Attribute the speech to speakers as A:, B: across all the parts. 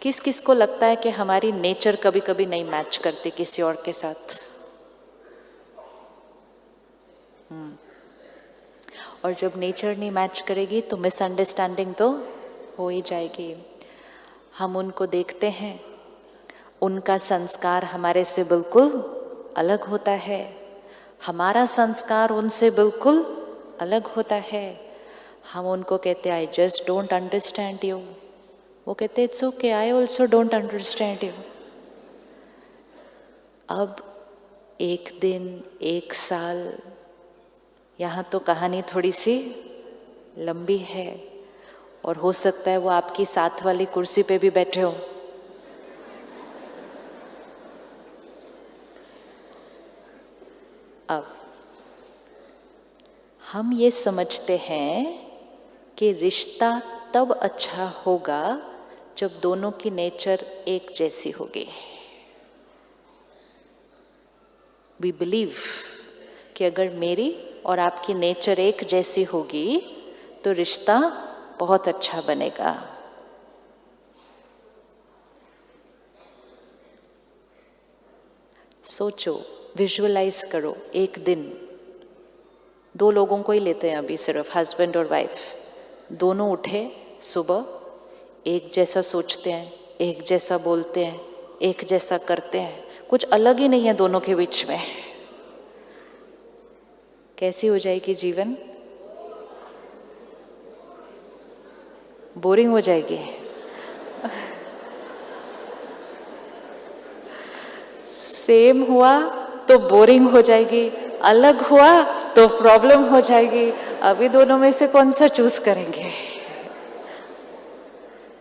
A: किस किस को लगता है कि हमारी नेचर कभी कभी नहीं मैच करती किसी और के साथ? और जब नेचर नहीं मैच करेगी तो मिसअंडरस्टैंडिंग तो हो ही जाएगी। हम उनको देखते हैं, उनका संस्कार हमारे से बिल्कुल अलग होता है, हमारा संस्कार उनसे बिल्कुल अलग होता है। हम उनको कहते हैं I just don't understand you, वो कहते it's okay I also don't understand you. अब एक दिन, एक साल, यहाँ तो कहानी थोड़ी सी लंबी है और हो सकता है वो आपकी साथ वाली कुर्सी पे भी बैठे हो। अब हम ये समझते हैं कि रिश्ता तब अच्छा होगा जब दोनों की नेचर एक जैसी होगी। वी बिलीव कि अगर मेरी और आपकी नेचर एक जैसी होगी तो रिश्ता बहुत अच्छा बनेगा। सोचो, विजुअलाइज करो, एक दिन, दो लोगों को ही लेते हैं अभी, सिर्फ हस्बैंड और वाइफ, दोनों उठे सुबह, एक जैसा सोचते हैं, एक जैसा बोलते हैं, एक जैसा करते हैं, कुछ अलग ही नहीं है दोनों के बीच में। कैसी हो जाएगी जीवन? बोरिंग हो जाएगी। सेम हुआ तो बोरिंग हो जाएगी, अलग हुआ तो प्रॉब्लम हो जाएगी। अभी दोनों में से कौन सा चूज करेंगे?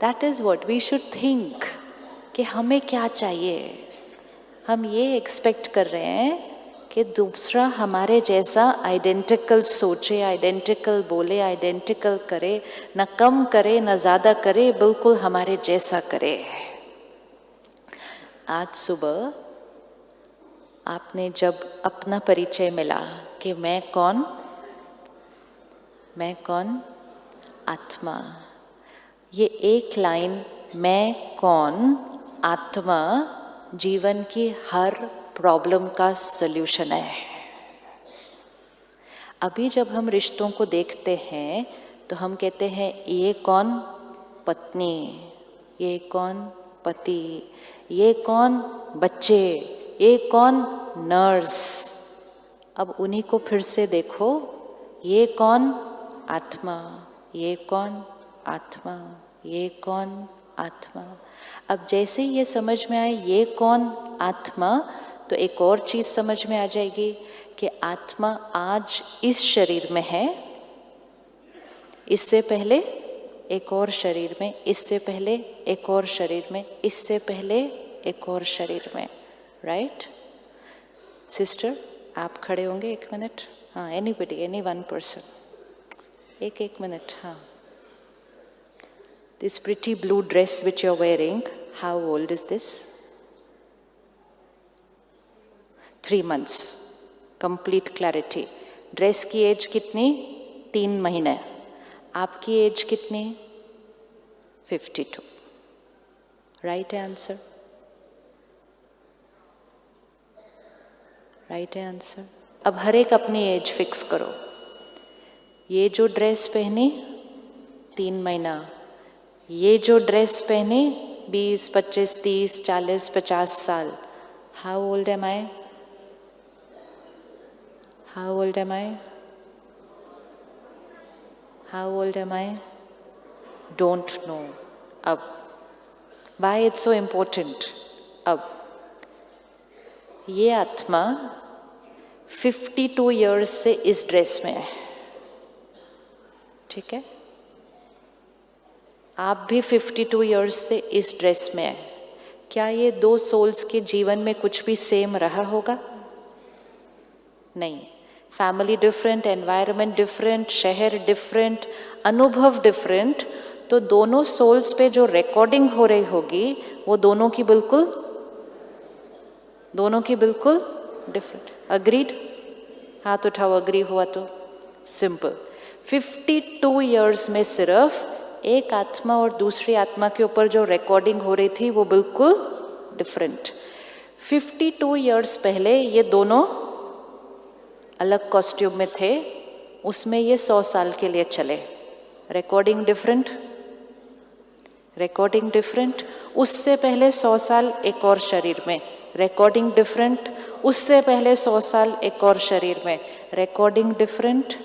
A: That is what we should think कि हमें क्या चाहिए। हम ये एक्सपेक्ट कर रहे हैं कि दूसरा हमारे जैसा आइडेंटिकल सोचे, आइडेंटिकल बोले, आइडेंटिकल करे, न कम करे न ज़्यादा करे, बिल्कुल हमारे जैसा करे। आज सुबह आपने जब अपना परिचय मिला कि मैं कौन, मैं कौन, आत्मा, ये एक लाइन मैं कौन आत्मा जीवन की हर प्रॉब्लम का सल्यूशन है। अभी जब हम रिश्तों को देखते हैं तो हम कहते हैं ये कौन पत्नी, ये कौन पति, ये कौन बच्चे, ये कौन नर्स। अब उन्हीं को फिर से देखो, ये कौन आत्मा, ये कौन आत्मा, ये कौन आत्मा। अब जैसे ही ये समझ में आए ये कौन आत्मा, तो एक और चीज़ समझ में आ जाएगी कि आत्मा आज इस शरीर में है, इससे पहले एक और शरीर में, इससे पहले एक और शरीर में, इससे पहले एक और शरीर में। राइट सिस्टर, आप खड़े होंगे एक मिनट? हाँ, एनीबडी, एनी वन पर्सन, एक मिनट। हाँ, this pretty blue dress which you're wearing, how old is this? 3 months, complete clarity. Dress की एज कितनी? 3 महीने। आपकी एज कितनी? 52. Right answer, right answer. अब हर एक अपनी एज फिक्स करो। ये जो ड्रेस पहनी 3 महीना, ये जो ड्रेस पहने 20, 25, 30, 40, 50 साल। How old am I? How old am I? How old am I? Don't know. अब वाई इट्स सो इम्पोर्टेंट? अब ये आत्मा 52 ईयर्स से इस ड्रेस में है, ठीक है? आप भी 52 ईयर्स से इस ड्रेस में है। क्या ये 2 सोल्स के जीवन में कुछ भी सेम रहा होगा? नहीं। फैमिली डिफरेंट, एनवायरनमेंट डिफरेंट, शहर डिफरेंट, अनुभव डिफरेंट, तो दोनों सोल्स पे जो रिकॉर्डिंग हो रही होगी वो दोनों की बिल्कुल डिफरेंट। अग्रीड? हाथ उठाओ, अग्री हुआ तो। सिंपल। 52 ईयर्स में सिर्फ एक आत्मा और दूसरी आत्मा के ऊपर जो रिकॉर्डिंग हो रही थी वो बिल्कुल डिफरेंट। 52 इयर्स पहले ये दोनों अलग कॉस्ट्यूम में थे, उसमें ये 100 साल के लिए चले। Recording different, recording different. उससे पहले 100 साल एक और शरीर में, रिकॉर्डिंग डिफरेंट। उससे पहले 100 साल एक और शरीर में, recording different.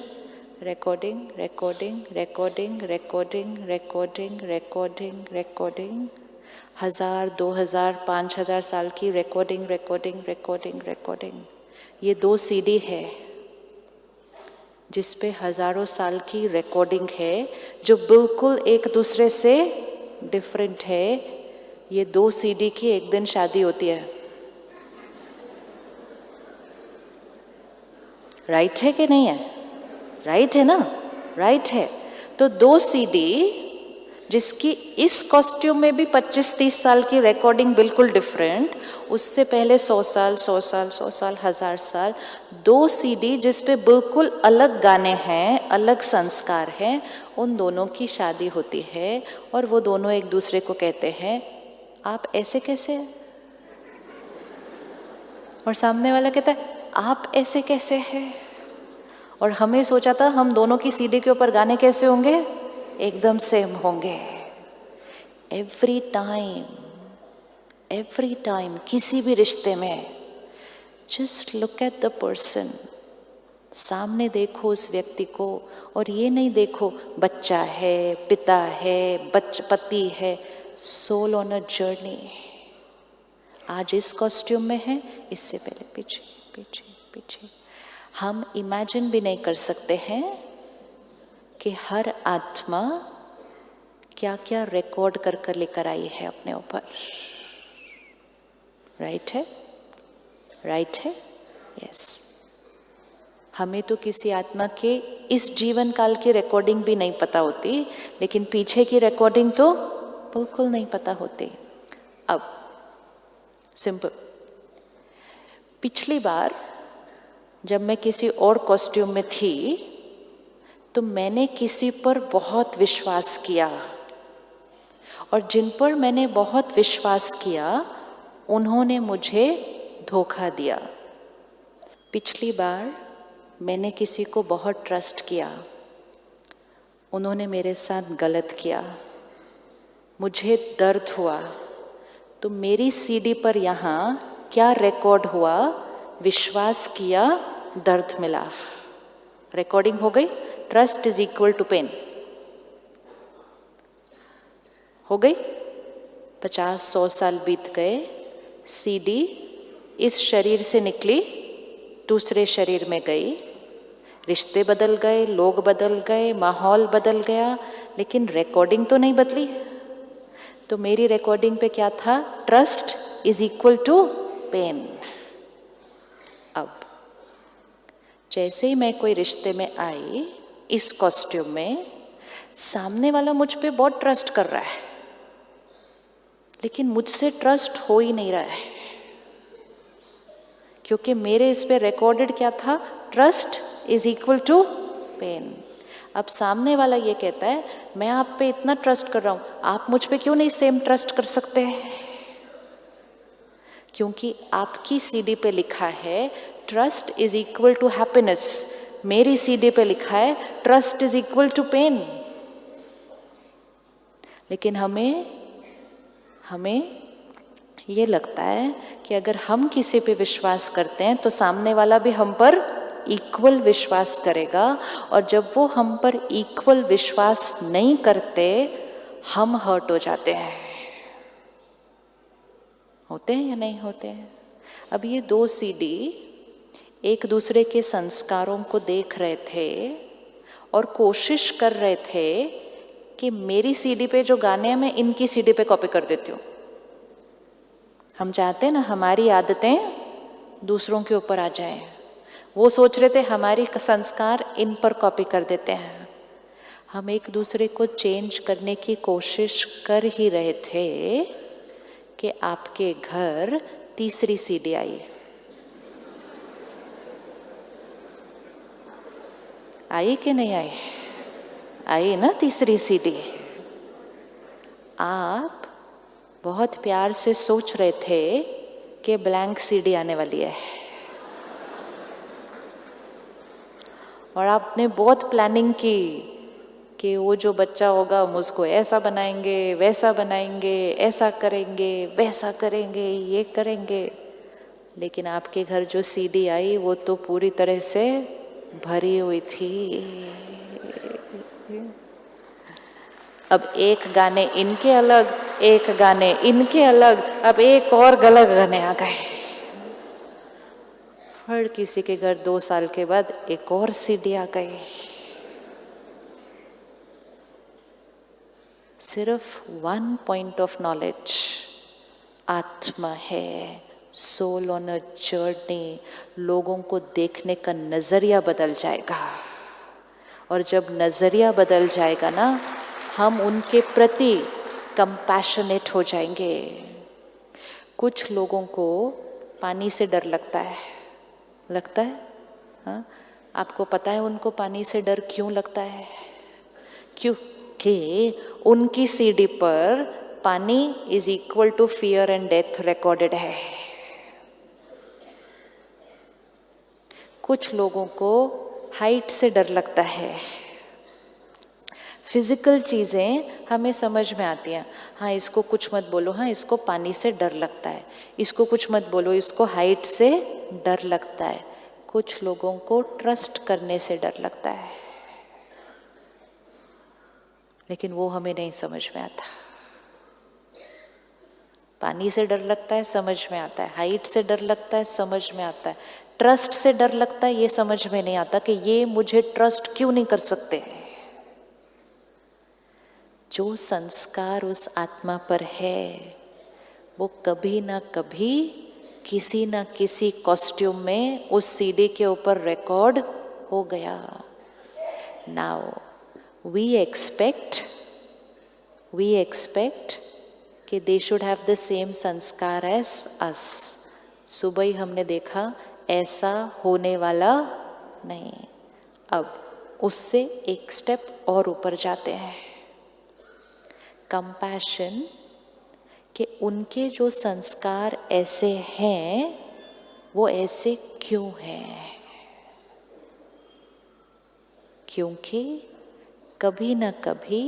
A: Recording recording recording recording recording recording recording, 1000 2000 5000 साल की रिकॉर्डिंग रिकॉर्डिंग रिकॉर्डिंग रिकॉर्डिंग। ये 2 सीडी है जिस पे हजारों साल की रिकॉर्डिंग है जो बिल्कुल एक दूसरे से डिफरेंट है। ये 2 सीडी की एक दिन शादी होती है। राइट है कि नहीं है? राइट है ना? राइट है। तो 2 सीडी जिसकी इस कॉस्ट्यूम में भी 25-30 साल की रिकॉर्डिंग बिल्कुल डिफरेंट, उससे पहले 100 साल 100 साल 100 साल 1000 साल, 2 सीडी जिस पे बिल्कुल अलग गाने हैं, अलग संस्कार हैं, उन दोनों की शादी होती है और वो दोनों एक दूसरे को कहते हैं आप ऐसे कैसे हैं? और सामने वाला कहता है आप ऐसे कैसे हैं? और हमें सोचा था हम दोनों की सीडी के ऊपर गाने कैसे होंगे? एकदम सेम होंगे। एवरी टाइम किसी भी रिश्ते में just look at the person, सामने देखो उस व्यक्ति को और ये नहीं देखो बच्चा है, पिता है, पति है। Soul on a journey. आज इस कॉस्ट्यूम में है, इससे पहले पीछे पीछे पीछे। हम इमेजिन भी नहीं कर सकते हैं कि हर आत्मा क्या क्या रिकॉर्ड कर कर लेकर आई है अपने ऊपर। राइट है? राइट है? यस। हमें तो किसी आत्मा के इस जीवन काल की रिकॉर्डिंग भी नहीं पता होती, लेकिन पीछे की रिकॉर्डिंग तो बिल्कुल नहीं पता होती। अब सिंपल, पिछली बार जब मैं किसी और कॉस्ट्यूम में थी तो मैंने किसी पर बहुत विश्वास किया और जिन पर मैंने बहुत विश्वास किया उन्होंने मुझे धोखा दिया। पिछली बार मैंने किसी को बहुत ट्रस्ट किया, उन्होंने मेरे साथ गलत किया, मुझे दर्द हुआ। तो मेरी सीडी पर यहाँ क्या रिकॉर्ड हुआ? विश्वास किया, दर्द मिला, रिकॉर्डिंग हो गई। Trust is equal to pain हो गई। 50-100 साल बीत गए, सीडी इस शरीर से निकली, दूसरे शरीर में गई, रिश्ते बदल गए, लोग बदल गए, माहौल बदल गया, लेकिन रिकॉर्डिंग तो नहीं बदली। तो मेरी रिकॉर्डिंग पे क्या था? Trust is equal to pain. अब जैसे ही मैं कोई रिश्ते में आई इस कॉस्ट्यूम में, सामने वाला मुझ पे बहुत ट्रस्ट कर रहा है, लेकिन मुझसे ट्रस्ट हो ही नहीं रहा है, क्योंकि मेरे इस पे रिकॉर्डेड क्या था? Trust is equal to pain. अब सामने वाला ये कहता है मैं आप पे इतना ट्रस्ट कर रहा हूं, आप मुझ पे क्यों नहीं सेम ट्रस्ट कर सकते? क्योंकि आपकी सीडी पे लिखा है trust is equal to happiness, मेरी सीडी पे लिखा है trust is equal to pain. लेकिन हमें ये लगता है कि अगर हम किसी पे विश्वास करते हैं तो सामने वाला भी हम पर इक्वल विश्वास करेगा, और जब वो हम पर इक्वल विश्वास नहीं करते हम हर्ट हो जाते हैं। होते हैं या नहीं होते हैं? अब ये 2 सीडी एक दूसरे के संस्कारों को देख रहे थे और कोशिश कर रहे थे कि मेरी सीडी पे जो गाने हैं मैं इनकी सीडी पे कॉपी कर देती हूँ। हम चाहते हैं ना हमारी आदतें दूसरों के ऊपर आ जाएं। वो सोच रहे थे हमारी संस्कार इन पर कॉपी कर देते हैं। हम एक दूसरे को चेंज करने की कोशिश कर ही रहे थे कि आपके घर तीसरी सीडी आई। आई कि नहीं आई? आई ना तीसरी सीडी। आप बहुत प्यार से सोच रहे थे कि ब्लैंक सीडी आने वाली है और आपने बहुत प्लानिंग की कि वो जो बच्चा होगा हम उसको ऐसा बनाएंगे, वैसा बनाएंगे, ऐसा करेंगे, वैसा करेंगे, ये करेंगे। लेकिन आपके घर जो सीडी आई वो तो पूरी तरह से भरी हुई थी। अब एक गाने इनके अलग, एक गाने इनके अलग, अब एक और गलत गाने आ गए। फिर किसी के घर 2 साल के बाद एक और सीडी आ गई। सिर्फ 1 पॉइंट ऑफ नॉलेज, आत्मा है, सोल ऑन अ जर्नी। लोगों को देखने का नजरिया बदल जाएगा और जब नजरिया बदल जाएगा ना, हम उनके प्रति कंपैशनेट हो जाएंगे। कुछ लोगों को पानी से डर लगता है, हाँ? आपको पता है उनको पानी से डर क्यों लगता है? क्योंकि उनकी सीडी पर पानी is equal to fear and death recorded है। कुछ लोगों को हाइट से डर लगता है। फिजिकल चीज़ें हमें समझ में आती हैं, हाँ इसको कुछ मत बोलो, हाँ इसको पानी से डर लगता है, इसको कुछ मत बोलो, इसको हाइट से डर लगता है। कुछ लोगों को ट्रस्ट करने से डर लगता है, लेकिन वो हमें नहीं समझ में आता। पानी से डर लगता है, समझ में आता है, हाइट से डर लगता है, समझ में आता है, ट्रस्ट से डर लगता है, ये समझ में नहीं आता कि ये मुझे ट्रस्ट क्यों नहीं कर सकते। जो संस्कार उस आत्मा पर है वो कभी ना कभी किसी ना किसी कॉस्ट्यूम में उस सीडी के ऊपर रिकॉर्ड हो गया। नाउ वी एक्सपेक्ट कि they should have the same संस्कार एज अस। सुबह ही हमने देखा ऐसा होने वाला नहीं। अब उससे एक स्टेप और ऊपर जाते हैं। कंपैशन कि उनके जो संस्कार ऐसे हैं वो ऐसे क्यों हैं? क्योंकि कभी न कभी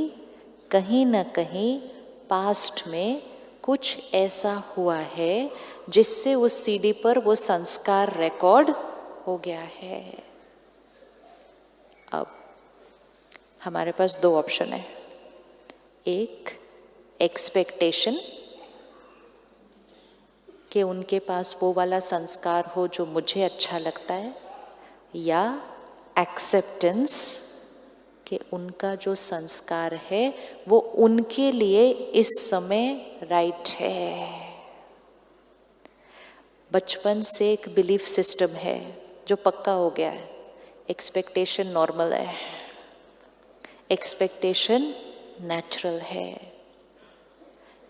A: कहीं न कहीं पास्ट में कुछ ऐसा हुआ है जिससे उस सीडी पर वो संस्कार रिकॉर्ड हो गया है। अब हमारे पास 2 ऑप्शन है। एक एक्सपेक्टेशन कि उनके पास वो वाला संस्कार हो जो मुझे अच्छा लगता है, या एक्सेप्टेंस कि उनका जो संस्कार है वो उनके लिए इस समय राइट है। बचपन से एक बिलीफ सिस्टम है जो पक्का हो गया है, एक्सपेक्टेशन नॉर्मल है, एक्सपेक्टेशन नेचुरल है।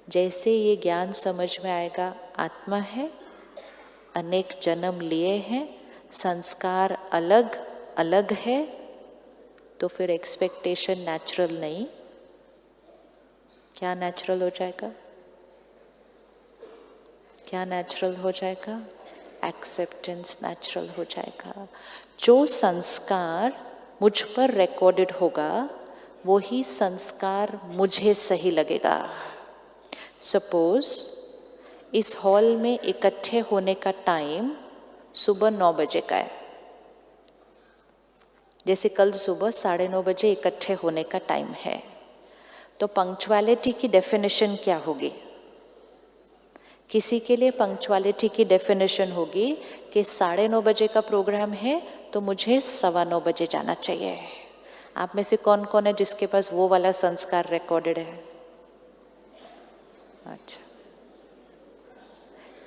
A: जैसे ये ज्ञान समझ में आएगा आत्मा है, अनेक जन्म लिए हैं, संस्कार अलग अलग है, तो फिर एक्सपेक्टेशन नेचुरल नहीं, क्या नेचुरल हो जाएगा? क्या नेचुरल हो जाएगा? एक्सेप्टेंस नेचुरल हो जाएगा। जो संस्कार मुझ पर रिकॉर्डेड होगा वही संस्कार मुझे सही लगेगा। सपोज इस हॉल में इकट्ठे होने का टाइम सुबह 9 बजे का है, जैसे कल सुबह 9:30 बजे इकट्ठे होने का टाइम है, तो पंक्चुअलिटी की डेफिनेशन क्या होगी? किसी के लिए पंक्चुअलिटी की डेफिनेशन होगी कि 9:30 बजे का प्रोग्राम है तो मुझे 9:15 बजे जाना चाहिए। आप में से कौन कौन है जिसके पास वो वाला संस्कार रिकॉर्डेड है? अच्छा,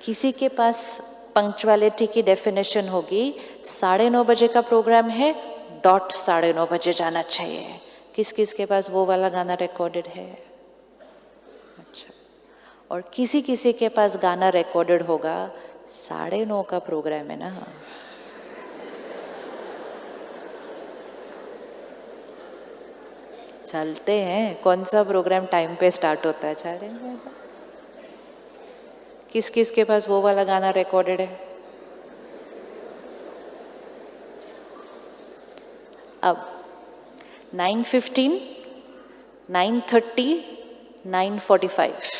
A: किसी के पास पंक्चुअलिटी की डेफिनेशन होगी 9:30 बजे का प्रोग्राम है, डॉट 9:30 बजे जाना चाहिए। किस किस के पास वो वाला गाना रिकॉर्डेड है? अच्छा, और किसी किसी के पास गाना रिकॉर्डेड होगा 9:30 का प्रोग्राम है ना, चलते हैं, कौन सा प्रोग्राम टाइम पे स्टार्ट होता है, चलेंगे। किस किस के पास वो वाला गाना रिकॉर्डेड है? अब 9:15, 9:30, 9:45।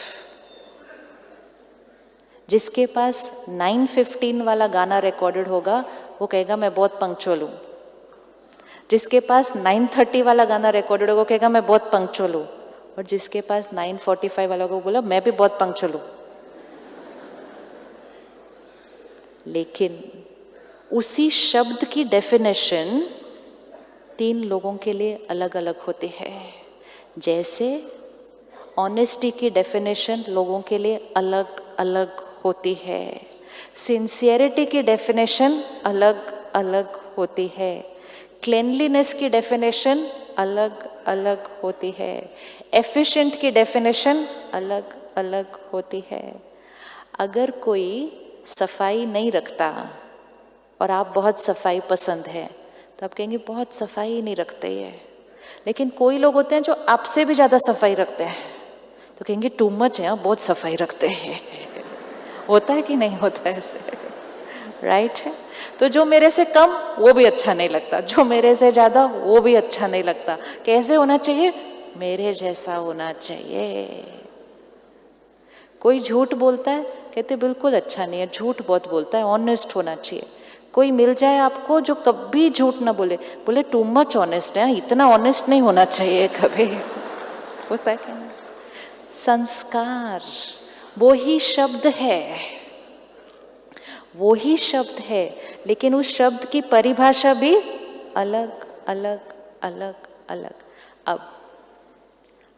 A: जिसके पास 9:15 वाला गाना रिकॉर्डेड होगा वो कहेगा मैं बहुत पंक्चुअल हूँ। जिसके पास 9:30 वाला गाना रिकॉर्डेड होगा वो कहेगा मैं बहुत पंक्चुअल हूँ। और जिसके पास 9:45 वाला को बोला मैं भी बहुत पंक्चुअल हूँ। लेकिन उसी शब्द की डेफिनेशन 3 लोगों के लिए अलग अलग होती है। जैसे ऑनेस्टी की डेफिनेशन लोगों के लिए अलग अलग होती है, सिंसियरिटी की डेफिनेशन अलग अलग होती है, क्लेनलीनेस की डेफिनेशन अलग अलग होती है, एफिशिएंट की डेफिनेशन अलग अलग होती है। अगर कोई सफाई नहीं रखता और आप बहुत सफाई पसंद है तो आप कहेंगे बहुत सफाई नहीं रखते ये। लेकिन कोई लोग होते हैं जो आपसे भी ज़्यादा सफाई रखते हैं तो कहेंगे टू मच है, बहुत सफाई रखते हैं। होता है कि नहीं होता है ऐसे? राइट है। तो जो मेरे से कम वो भी अच्छा नहीं लगता, जो मेरे से ज़्यादा वो भी अच्छा नहीं लगता। कैसे होना चाहिए? मेरे जैसा होना चाहिए। कोई झूठ बोलता है, कहते बिल्कुल अच्छा नहीं है, झूठ बहुत बोलता है, ऑनेस्ट होना चाहिए। कोई मिल जाए आपको जो कभी झूठ ना बोले, बोले टू मच ऑनेस्ट है, इतना ऑनेस्ट नहीं होना चाहिए कभी। होता है क्या? संस्कार वो ही शब्द है, वो ही शब्द है, लेकिन उस शब्द की परिभाषा भी अलग अलग अलग अलग। अब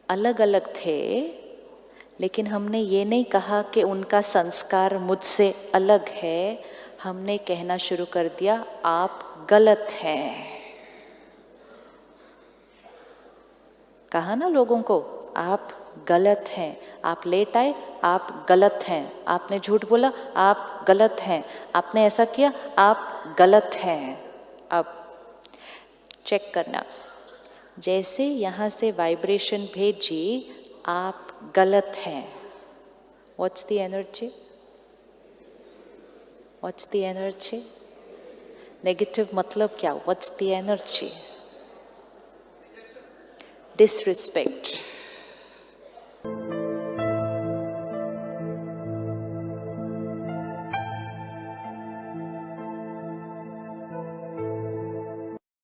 A: अलग अलग थे, लेकिन हमने ये नहीं कहा कि उनका संस्कार मुझसे अलग है। हमने कहना शुरू कर दिया आप गलत हैं। कहा ना लोगों को आप गलत हैं। आप लेट आए, आप गलत हैं। आपने झूठ बोला, आप गलत हैं। आपने ऐसा किया, आप गलत हैं। अब चेक करना, जैसे यहाँ से वाइब्रेशन भेजी आप गलत हैं, what's the energy? What's the energy? Negative मतलब क्या? What's the energy? डिसरिस्पेक्ट।